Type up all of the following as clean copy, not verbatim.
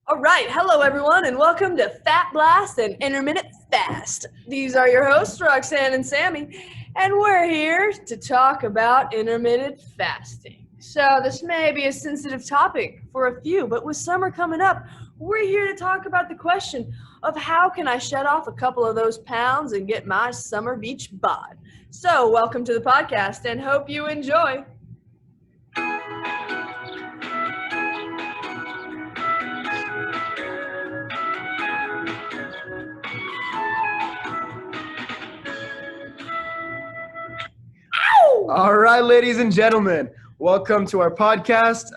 All right, hello everyone, and welcome to Fat Blast and Intermittent Fast. These are your hosts, Roxanne and Sammy, and we're here to talk about intermittent fasting. So this may be a sensitive topic for a few, but with summer coming up, we're here to talk about the question of how can I shed off a couple of those pounds and get my summer beach bod. So welcome to the podcast and hope you enjoy. All right, ladies and gentlemen, welcome to our podcast,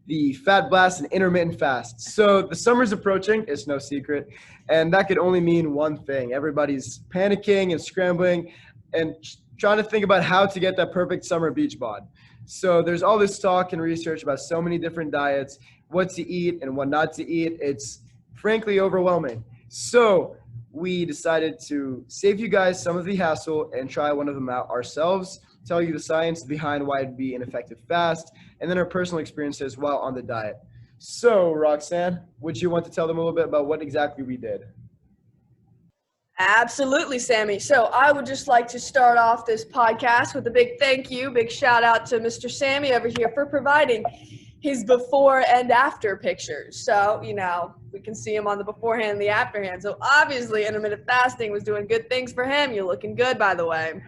the Fat Blast and Intermittent Fast. So the summer's approaching, it's no secret, and that could only mean one thing. Everybody's panicking and scrambling and trying to think about how to get that perfect summer beach bod. So there's all this talk and research about so many different diets, what to eat and what not to eat. It's frankly overwhelming. So we decided to save you guys some of the hassle and try one of them out ourselves, tell you the science behind why it'd be an effective fast, and then our personal experiences while on the diet. So, Roxanne, would you want to tell them a little bit about what exactly we did? Absolutely, Sammy. So I would just like to start off this podcast with a big thank you, big shout out to Mr. Sammy over here for providing his before and after pictures. So, we can see him on the beforehand and the afterhand. So obviously intermittent fasting was doing good things for him. You're looking good, by the way.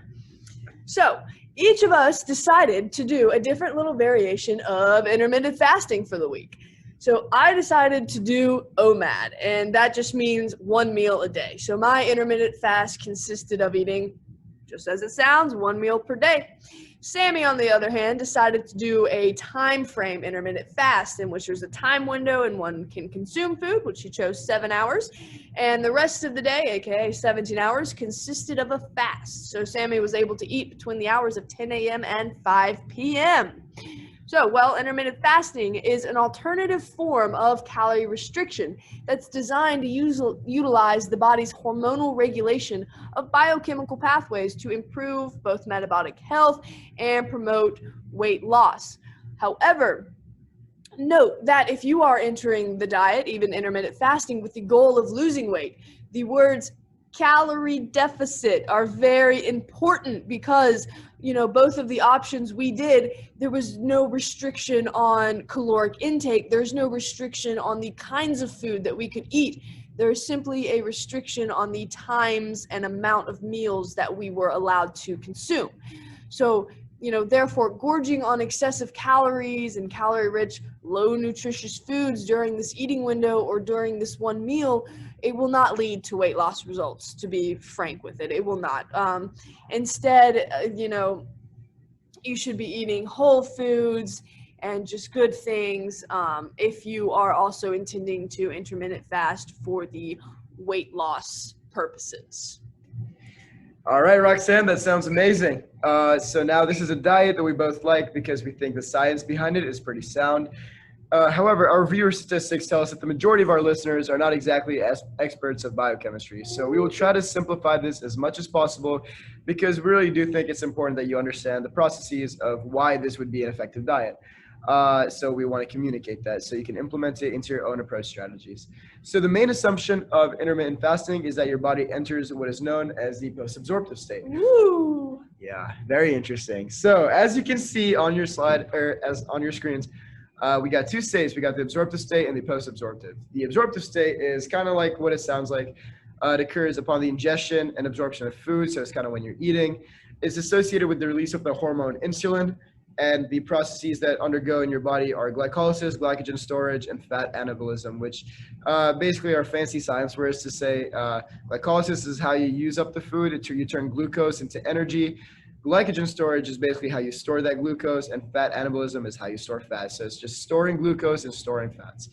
So each of us decided to do a different little variation of intermittent fasting for the week. So I decided to do OMAD, and that just means one meal a day. So my intermittent fast consisted of eating, just as it sounds, one meal per day. Sammy, on the other hand, decided to do a time frame intermittent fast in which there's a time window and one can consume food, which he chose 7 hours. And the rest of the day, aka 17 hours, consisted of a fast. So Sammy was able to eat between the hours of 10 a.m. and 5 p.m. So, intermittent fasting is an alternative form of calorie restriction that's designed to utilize the body's hormonal regulation of biochemical pathways to improve both metabolic health and promote weight loss. However, note that if you are entering the diet, even intermittent fasting, with the goal of losing weight, the words calorie deficit are very important because both of the options we did, there was no restriction on caloric intake. There's no restriction on the kinds of food that we could eat. There's simply a restriction on the times and amount of meals that we were allowed to consume. So, therefore, gorging on excessive calories and calorie-rich, low nutritious foods during this eating window or during this one meal, it will not lead to weight loss results, to be frank with it. It will not. Instead, you should be eating whole foods and just good things if you are also intending to intermittent fast for the weight loss purposes. All right, Roxanne, that sounds amazing. So now this is a diet that we both like because we think the science behind it is pretty sound. However, our viewer statistics tell us that the majority of our listeners are not exactly experts of biochemistry. So we will try to simplify this as much as possible because we really do think it's important that you understand the processes of why this would be an effective diet. So we want to communicate that so you can implement it into your own approach strategies. So the main assumption of intermittent fasting is that your body enters what is known as the post-absorptive state. Woo! Yeah, very interesting. So as you can see on your slide, or as on your screens, we got two states. We got the absorptive state and the post-absorptive. The absorptive state is kind of like what it sounds like. It occurs upon the ingestion and absorption of food, so it's kind of when you're eating. It's associated with the release of the hormone insulin, and the processes that undergo in your body are glycolysis, glycogen storage, and fat anabolism, which basically are fancy science words to say glycolysis is how you use up the food. You turn glucose into energy. Glycogen storage is basically how you store that glucose, and fat anabolism is how you store fat. So it's just storing glucose and storing fats.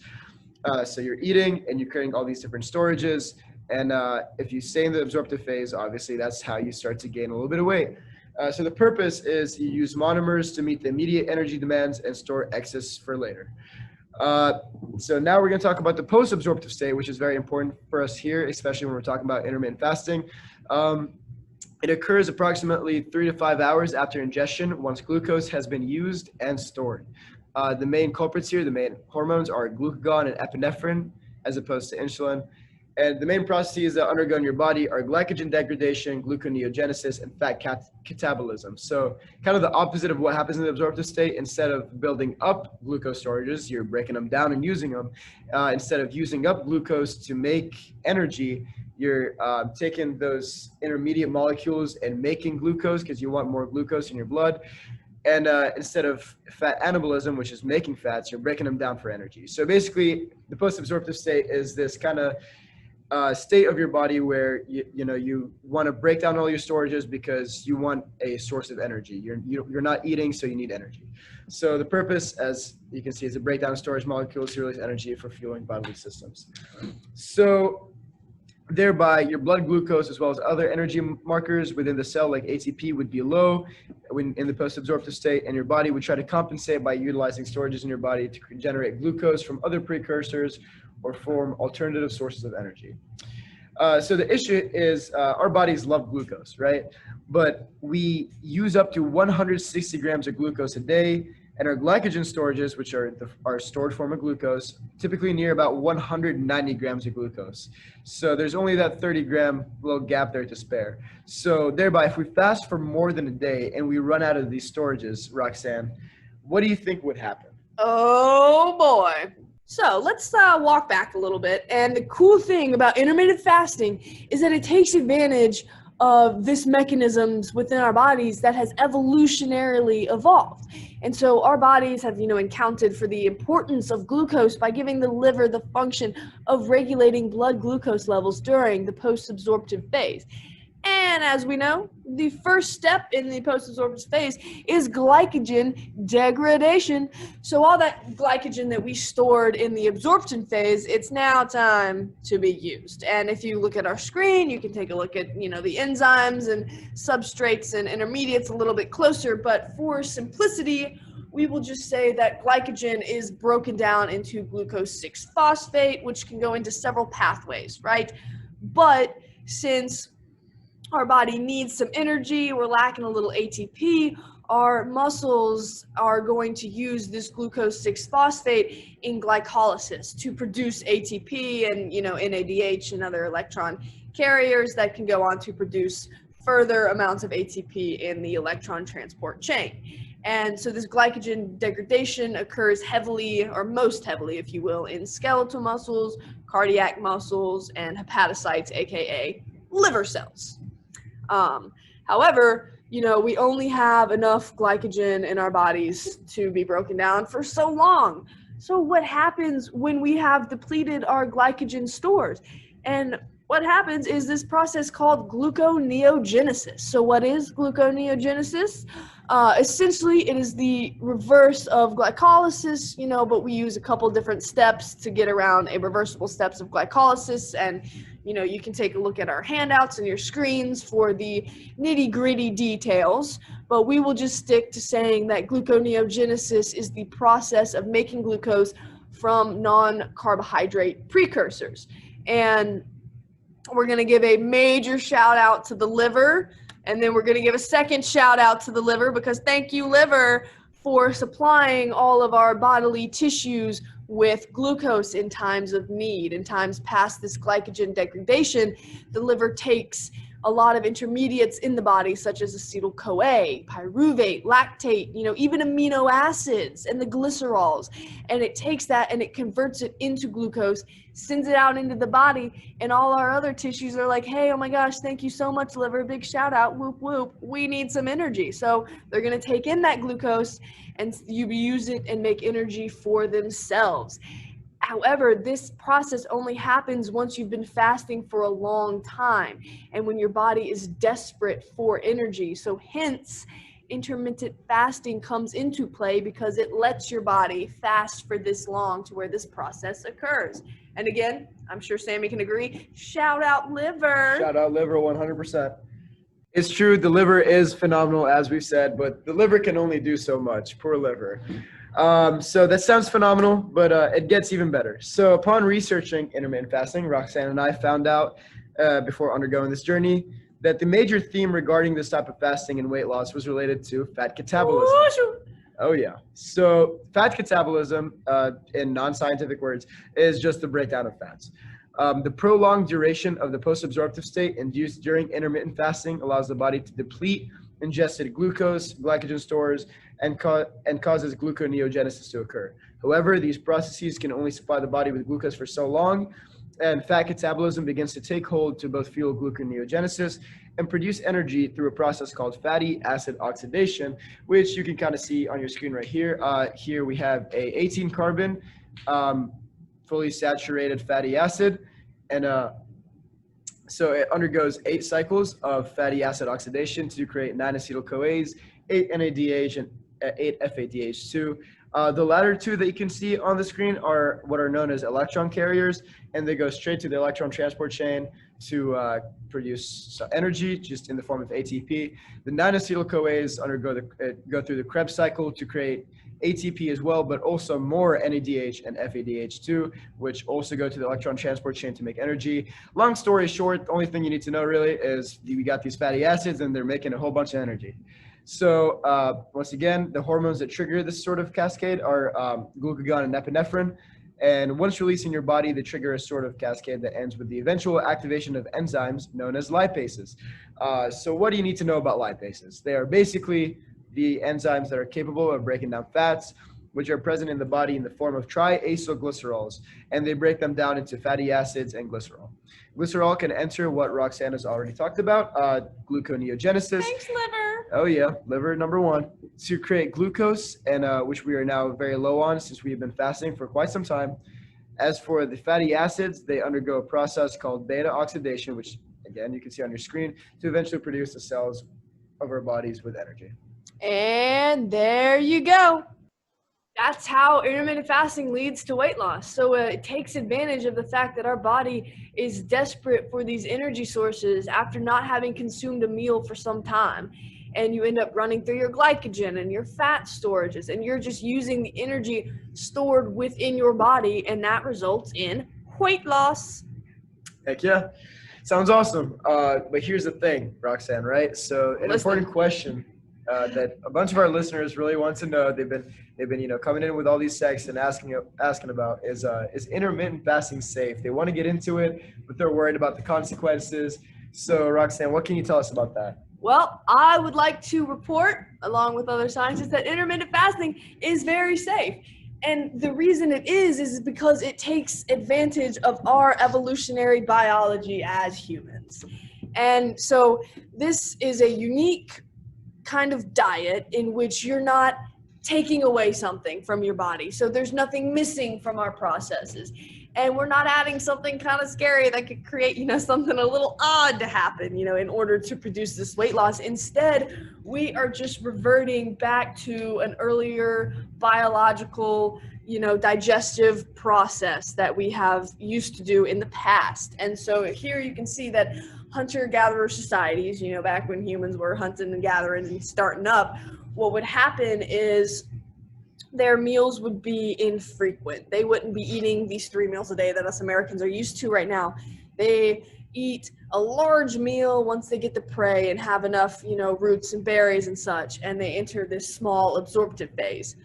So you're eating and you're creating all these different storages. And if you stay in the absorptive phase, obviously that's how you start to gain a little bit of weight. So the purpose is you use monomers to meet the immediate energy demands and store excess for later. So now we're going to talk about the post-absorptive state, which is very important for us here, especially when we're talking about intermittent fasting. It occurs approximately 3 to 5 hours after ingestion once glucose has been used and stored. The main culprits here, the main hormones are glucagon and epinephrine as opposed to insulin. And the main processes that undergo in your body are glycogen degradation, gluconeogenesis, and fat catabolism. So kind of the opposite of what happens in the absorptive state. Instead of building up glucose storages, you're breaking them down and using them. Instead of using up glucose to make energy, you're taking those intermediate molecules and making glucose because you want more glucose in your blood. And instead of fat anabolism, which is making fats, you're breaking them down for energy. So basically, the post-absorptive state is this kind of state of your body where you want to break down all your storages because you want a source of energy. You're not eating, so you need energy. So the purpose, as you can see, is to break down storage molecules to release energy for fueling bodily systems. So thereby, your blood glucose as well as other energy markers within the cell like ATP would be low when in the post-absorptive state, and your body would try to compensate by utilizing storages in your body to generate glucose from other precursors or form alternative sources of energy. So the issue is our bodies love glucose, right? But we use up to 160 grams of glucose a day, and our glycogen storages, which are our stored form of glucose, typically near about 190 grams of glucose. So there's only that 30-gram little gap there to spare. So thereby, if we fast for more than a day and we run out of these storages, Roxanne, what do you think would happen? Oh boy. So let's walk back a little bit. And the cool thing about intermittent fasting is that it takes advantage of this mechanisms within our bodies that has evolutionarily evolved. And so our bodies have, accounted for the importance of glucose by giving the liver the function of regulating blood glucose levels during the post-absorptive phase. And as we know, the first step in the post-absorptive phase is glycogen degradation. So all that glycogen that we stored in the absorption phase, it's now time to be used. And if you look at our screen, you can take a look at, the enzymes and substrates and intermediates a little bit closer. But for simplicity, we will just say that glycogen is broken down into glucose 6-phosphate, which can go into several pathways, right? But since our body needs some energy, we're lacking a little ATP, our muscles are going to use this glucose 6-phosphate in glycolysis to produce ATP and, NADH and other electron carriers that can go on to produce further amounts of ATP in the electron transport chain. And so this glycogen degradation occurs heavily, or most heavily, if you will, in skeletal muscles, cardiac muscles, and hepatocytes, aka liver cells. However, we only have enough glycogen in our bodies to be broken down for so long. So what happens when we have depleted our glycogen stores? And what happens is this process called gluconeogenesis. So what is gluconeogenesis? Essentially, it is the reverse of glycolysis, but we use a couple different steps to get around a reversible steps of glycolysis. And, you can take a look at our handouts and your screens for the nitty-gritty details. But we will just stick to saying that gluconeogenesis is the process of making glucose from non-carbohydrate precursors. And we're going to give a major shout out to the liver, and then we're going to give a second shout out to the liver because thank you, liver, for supplying all of our bodily tissues with glucose in times of need. In times past this glycogen degradation, the liver takes a lot of intermediates in the body, such as acetyl-CoA, pyruvate, lactate, even amino acids and the glycerols. And it takes that and it converts it into glucose, sends it out into the body, and all our other tissues are like, hey, oh my gosh, thank you so much, liver, big shout out, whoop, whoop, we need some energy. So they're gonna take in that glucose and you use it and make energy for themselves. However, this process only happens once you've been fasting for a long time and when your body is desperate for energy. So hence, intermittent fasting comes into play because it lets your body fast for this long to where this process occurs. And again, I'm sure Sammy can agree, shout out liver. Shout out liver 100%. It's true, the liver is phenomenal, as we've said, but the liver can only do so much. Poor liver. So that sounds phenomenal, but it gets even better. So upon researching intermittent fasting, Roxanne and I found out before undergoing this journey that the major theme regarding this type of fasting and weight loss was related to fat catabolism. Oh yeah. So fat catabolism, in non-scientific words, is just the breakdown of fats. The prolonged duration of the post-absorptive state induced during intermittent fasting allows the body to deplete ingested glucose, glycogen stores, and causes gluconeogenesis to occur. However, these processes can only supply the body with glucose for so long, and fat catabolism begins to take hold to both fuel gluconeogenesis and produce energy through a process called fatty acid oxidation, which you can kind of see on your screen right here. Here we have a 18 carbon fully saturated fatty acid, and so it undergoes 8 cycles of fatty acid oxidation to create 9 acetyl-CoAs, 8 NADH, and 8 FADH2. The latter two that you can see on the screen are what are known as electron carriers, and they go straight to the electron transport chain to produce energy just in the form of ATP. The 9 acetyl-CoAs go through the Krebs cycle to create ATP as well, but also more NADH and FADH2, which also go to the electron transport chain to make energy. Long story short, the only thing you need to know really is we got these fatty acids and they're making a whole bunch of energy. So once again, the hormones that trigger this sort of cascade are glucagon and epinephrine. And once released in your body, they trigger a sort of cascade that ends with the eventual activation of enzymes known as lipases. So what do you need to know about lipases? They are basically the enzymes that are capable of breaking down fats, which are present in the body in the form of triacylglycerols, and they break them down into fatty acids and glycerol. Glycerol can enter what Roxanne has already talked about, gluconeogenesis. Thanks, liver. Oh yeah, liver number one, to create glucose, and which we are now very low on since we've been fasting for quite some time. As for the fatty acids, they undergo a process called beta oxidation, which again you can see on your screen, to eventually produce the cells of our bodies with energy. And there you go. That's how intermittent fasting leads to weight loss. So it takes advantage of the fact that our body is desperate for these energy sources after not having consumed a meal for some time. And you end up running through your glycogen and your fat storages, and you're just using the energy stored within your body, and that results in weight loss. Heck yeah. Sounds awesome. But here's the thing, Roxanne, right? So an important question that a bunch of our listeners really want to know, they've been coming in with all these texts and asking about is intermittent fasting safe? They want to get into it, but they're worried about the consequences. So Roxanne, what can you tell us about that? Well, I would like to report, along with other scientists, that intermittent fasting is very safe. And the reason it is because it takes advantage of our evolutionary biology as humans. And so this is a unique kind of diet in which you're not taking away something from your body. So there's nothing missing from our processes. And we're not adding something kind of scary that could create, something a little odd to happen, in order to produce this weight loss. Instead, we are just reverting back to an earlier biological, digestive process that we have used to do in the past. And so here you can see that hunter-gatherer societies, back when humans were hunting and gathering and starting up, what would happen is their meals would be infrequent. They wouldn't be eating these 3 meals a day that us Americans are used to right now. They eat a large meal once they get the prey and have enough, roots and berries and such, and they enter this small absorptive phase.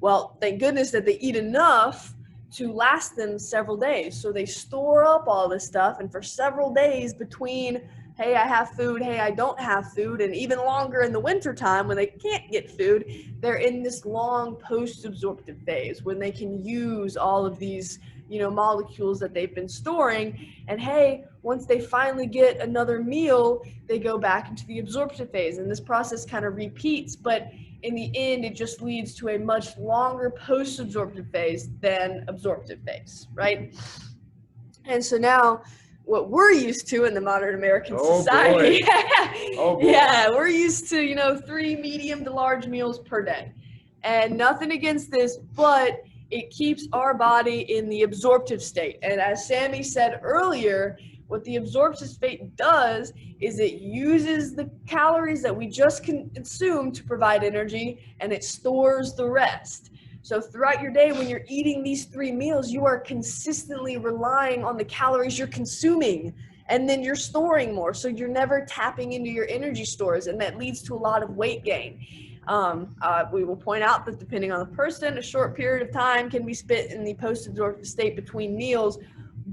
Well, thank goodness that they eat enough to last them several days. So they store up all this stuff, and for several days between, hey, I have food, hey, I don't have food, and even longer in the wintertime when they can't get food, they're in this long post-absorptive phase when they can use all of these, molecules that they've been storing. And hey, once they finally get another meal, they go back into the absorptive phase. And this process kind of repeats, but in the end, it just leads to a much longer post-absorptive phase than absorptive phase, right? And so now, what we're used to in the modern American society, yeah, we're used to, 3 medium to large meals per day. And nothing against this, but it keeps our body in the absorptive state. And as Sammy said earlier, what the absorptive state does is it uses the calories that we just consume to provide energy, and it stores the rest. So throughout your day, when you're eating these 3 meals, you are consistently relying on the calories you're consuming, and then you're storing more. So you're never tapping into your energy stores, and that leads to a lot of weight gain. We will point out that depending on the person, a short period of time can be spent in the post-absorptive state between meals,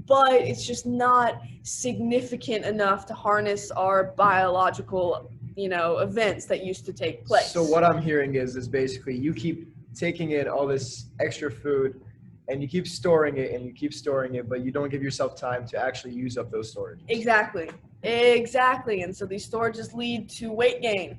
but it's just not significant enough to harness our biological, events that used to take place. So what I'm hearing is basically you keep taking in all this extra food and you keep storing it and you keep storing it, but you don't give yourself time to actually use up those storages. Exactly. And so these storages lead to weight gain.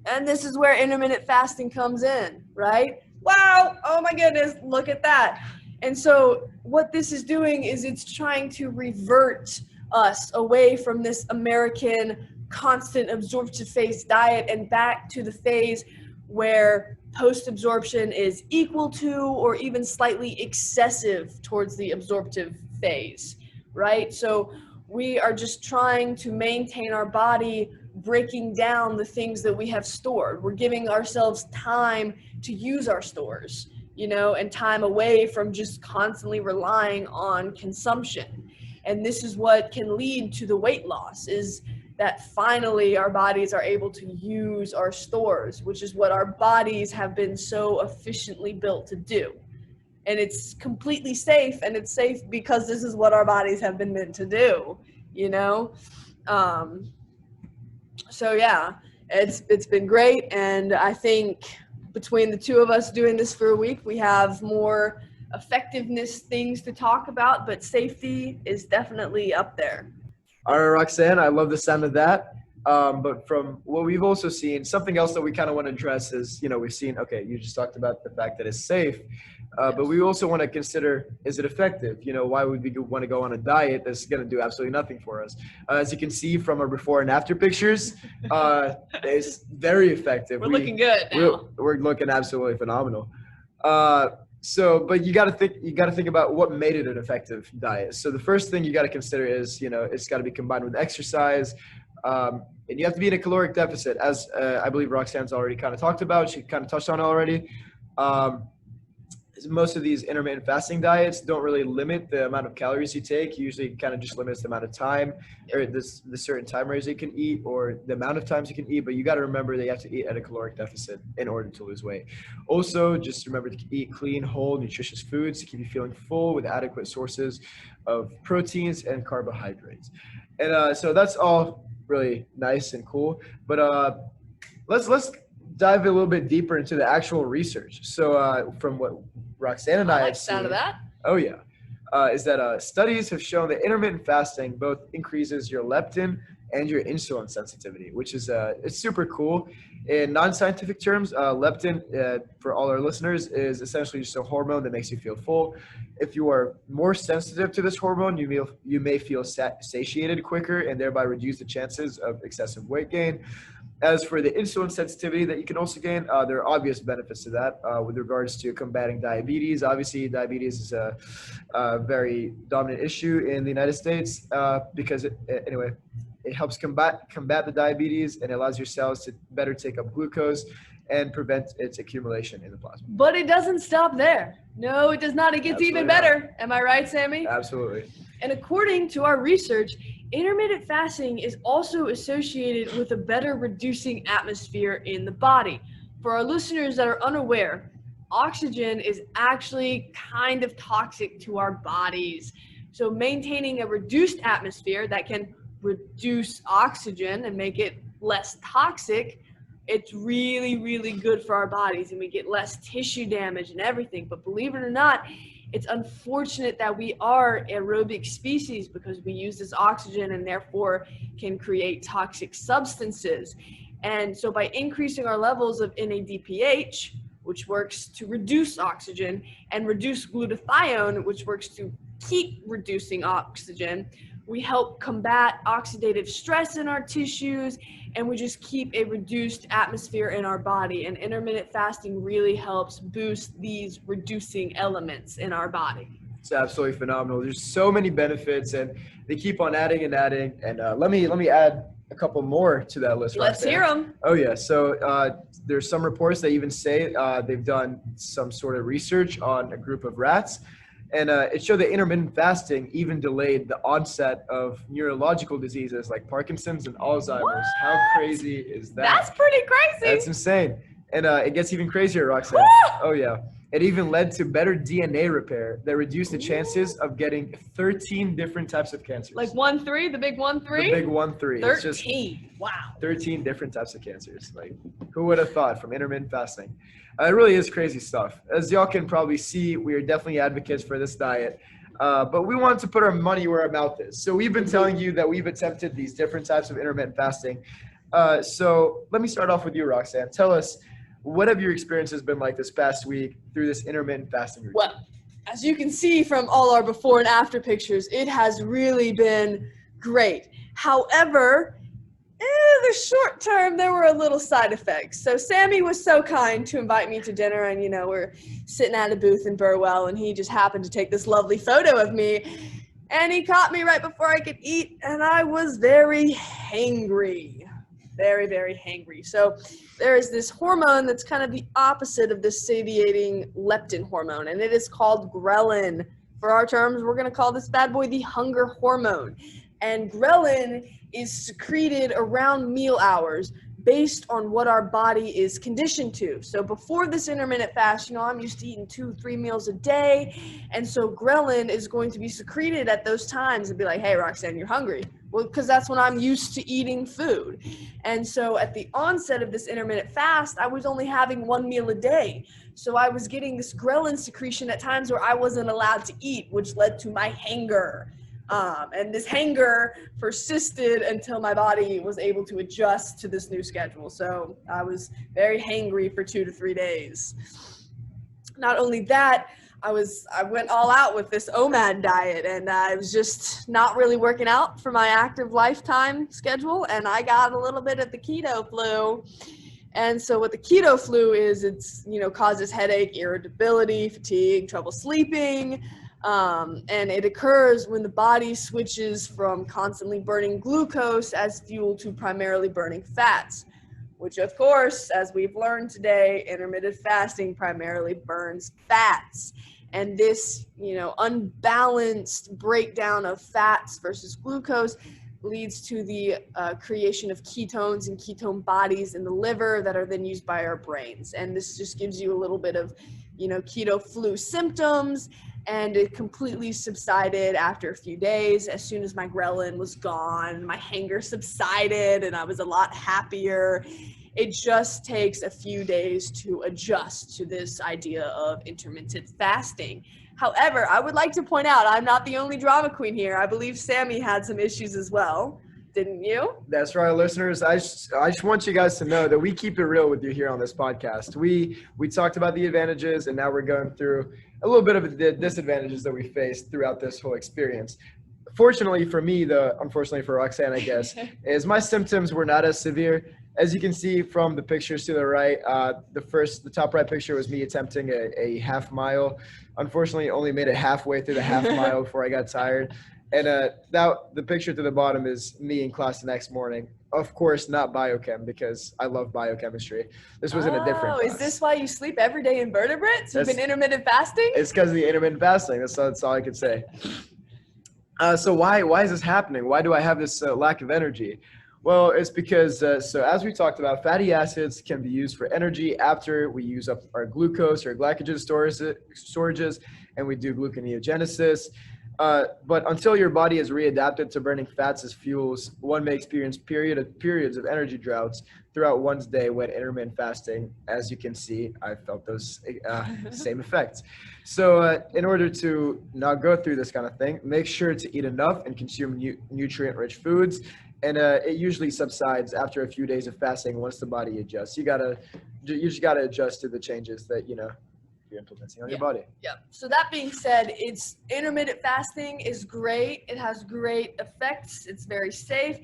And this is where intermittent fasting comes in, right? Wow, oh my goodness, look at that. And so what this is doing is it's trying to revert us away from this American constant absorptive phase diet and back to the phase where post-absorption is equal to or even slightly excessive towards the absorptive phase, right? So we are just trying to maintain our body breaking down the things that we have stored. We're giving ourselves time to use our stores, and time away from just constantly relying on consumption. And this is what can lead to the weight loss, is that finally our bodies are able to use our stores, which is what our bodies have been so efficiently built to do. And it's completely safe, and it's safe because this is what our bodies have been meant to do, So yeah, it's been great, and I think between the two of us doing this for a week, we have more effectiveness things to talk about, but safety is definitely up there. All right, Roxanne, I love the sound of that. But from what we've also seen, something else that we kind of want to address is, we've seen, okay, you just talked about the fact that it's safe, but we also want to consider, is it effective? Why would we want to go on a diet that's going to do absolutely nothing for us? As you can see from our before and after pictures, it's very effective. We're looking good now. We're looking absolutely phenomenal. But you got to think about what made it an effective diet. So the first thing you got to consider is, it's got to be combined with exercise. And you have to be in a caloric deficit, as I believe Roxanne's already kind of talked about. She kind of touched on it already. Most of these intermittent fasting diets don't really limit the amount of calories you take. Usually kind of just limits the amount of time or the certain time range you can eat or the amount of times you can eat. But you got to remember that you have to eat at a caloric deficit in order to lose weight. Also, just remember to eat clean, whole, nutritious foods to keep you feeling full with adequate sources of proteins and carbohydrates. And so that's all really nice and cool. But let's dive a little bit deeper into the actual research. So from what Roxanne and I like have the sound seen, of that. Oh yeah, is that studies have shown that intermittent fasting both increases your leptin and your insulin sensitivity, which is it's super cool. In non-scientific terms, leptin, for all our listeners, is essentially just a hormone that makes you feel full. If you are more sensitive to this hormone, you may feel satiated quicker and thereby reduce the chances of excessive weight gain. As for the insulin sensitivity that you can also gain, there are obvious benefits to that with regards to combating diabetes. Obviously, diabetes is a very dominant issue in the United States because it helps combat the diabetes and allows your cells to better take up glucose and prevent its accumulation in the plasma. But it doesn't stop there. No, it does not. It gets even better. Am I right, Sammy? Absolutely. And according to our research, intermittent fasting is also associated with a better reducing atmosphere in the body. For our listeners that are unaware, oxygen is actually kind of toxic to our bodies. So maintaining a reduced atmosphere that can reduce oxygen and make it less toxic, it's really, really good for our bodies, and we get less tissue damage and everything. But believe it or not, it's unfortunate that we are aerobic species because we use this oxygen and therefore can create toxic substances. And so by increasing our levels of NADPH, which works to reduce oxygen, and reduce glutathione, which works to keep reducing oxygen, we help combat oxidative stress in our tissues, and we just keep a reduced atmosphere in our body. And intermittent fasting really helps boost these reducing elements in our body. It's absolutely phenomenal. There's so many benefits, and they keep on adding and adding. And let me add a couple more to that list. Let's hear them. Oh yeah. So there's some reports that even say they've done some sort of research on a group of rats. And it showed that intermittent fasting even delayed the onset of neurological diseases like Parkinson's and Alzheimer's. What? How crazy is that? That's pretty crazy. That's insane. And it gets even crazier, Roxanne. Oh, yeah. It even led to better DNA repair that reduced the chances of getting 13 different types of cancers. Like 1-3, the big 1-3? The big 1-3. 13. It's just Wow. 13 different types of cancers. Like, who would have thought from intermittent fasting? It really is crazy stuff. As y'all can probably see, we are definitely advocates for this diet. But we want to put our money where our mouth is. So we've been telling you that we've attempted these different types of intermittent fasting. So let me start off with you, Roxanne. Tell us, what have your experiences been like this past week through this intermittent fasting routine? Well, as you can see from all our before and after pictures, it has really been great. However, the short term, there were a little side effects. So Sammy was so kind to invite me to dinner, and we're sitting at a booth in Burwell, and he just happened to take this lovely photo of me, and he caught me right before I could eat, and I was very hangry. Very, very hangry. So there is this hormone that's kind of the opposite of this satiating leptin hormone, and it is called ghrelin. For our terms, we're going to call this bad boy the hunger hormone. And ghrelin is secreted around meal hours based on what our body is conditioned to. So before this intermittent fast, I'm used to eating 2-3 meals a day. And so ghrelin is going to be secreted at those times and be like, hey, Roxanne, you're hungry. Well, because that's when I'm used to eating food. And so at the onset of this intermittent fast, I was only having 1 meal a day. So I was getting this ghrelin secretion at times where I wasn't allowed to eat, which led to my hanger. And this hanger persisted until my body was able to adjust to this new schedule. So I was very hangry for 2 to 3 days. Not only that, I went all out with this OMAD diet, and I was just not really working out for my active lifetime schedule, and I got a little bit of the keto flu. And so what the keto flu is, it's, causes headache, irritability, fatigue, trouble sleeping, and it occurs when the body switches from constantly burning glucose as fuel to primarily burning fats, which of course, as we've learned today, intermittent fasting primarily burns fats. And this, unbalanced breakdown of fats versus glucose leads to the creation of ketones and ketone bodies in the liver that are then used by our brains. And this just gives you a little bit of, keto flu symptoms. And it completely subsided after a few days. As soon as my ghrelin was gone, my hanger subsided, and I was a lot happier. It just takes a few days to adjust to this idea of intermittent fasting. However, I would like to point out, I'm not the only drama queen here. I believe Sammy had some issues as well. Didn't you? That's right, listeners. I just want you guys to know that we keep it real with you here on this podcast. We talked about the advantages, and now we're going through a little bit of the disadvantages that we faced throughout this whole experience. Fortunately for me, unfortunately for Roxanne, I guess, is my symptoms were not as severe. As you can see from the pictures to the right, the top right picture was me attempting a half mile. Unfortunately, only made it halfway through the half mile before I got tired. And the picture to the bottom is me in class the next morning. Of course, not biochem, because I love biochemistry. This was in a different class. Is this why you sleep every day invertebrates? You've been intermittent fasting? It's because of the intermittent fasting. That's all I could say. So why is this happening? Why do I have this lack of energy? Well, it's because, so as we talked about, fatty acids can be used for energy after we use up our glucose or glycogen storages, and we do gluconeogenesis. But until your body is readapted to burning fats as fuels, one may experience periods of energy droughts throughout one's day when intermittent fasting. As you can see, I felt those same effects. So in order to not go through this kind of thing, make sure to eat enough and consume nutrient-rich foods. And it usually subsides after a few days of fasting once the body adjusts. You just gotta adjust to the changes that you're implementing on your body. Yeah. So that being said, intermittent fasting is great. It has great effects. It's very safe.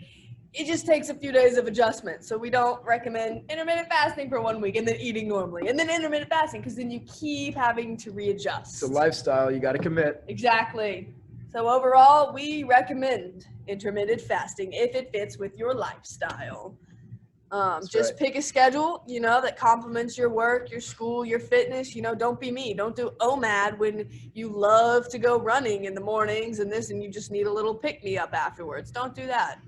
It just takes a few days of adjustment. So we don't recommend intermittent fasting for 1 week and then eating normally and then intermittent fasting, because then you keep having to readjust. It's a lifestyle. You got to commit. Exactly. So overall, we recommend intermittent fasting if it fits with your lifestyle. Just pick a schedule, that complements your work, your school, your fitness. Don't be me. Don't do OMAD when you love to go running in the mornings and you just need a little pick-me-up afterwards. Don't do that,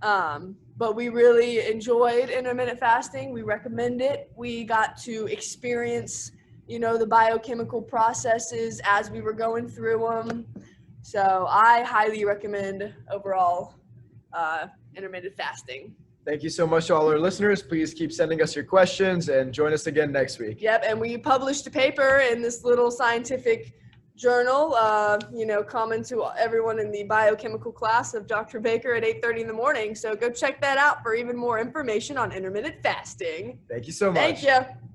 But we really enjoyed intermittent fasting. We recommend it. We got to experience, the biochemical processes as we were going through them. So I highly recommend overall intermittent fasting. Thank you so much to all our listeners. Please keep sending us your questions and join us again next week. Yep, and we published a paper in this little scientific journal, common to everyone in the biochemical class of Dr. Baker at 8:30 in the morning. So go check that out for even more information on intermittent fasting. Thank you so much. Thank you.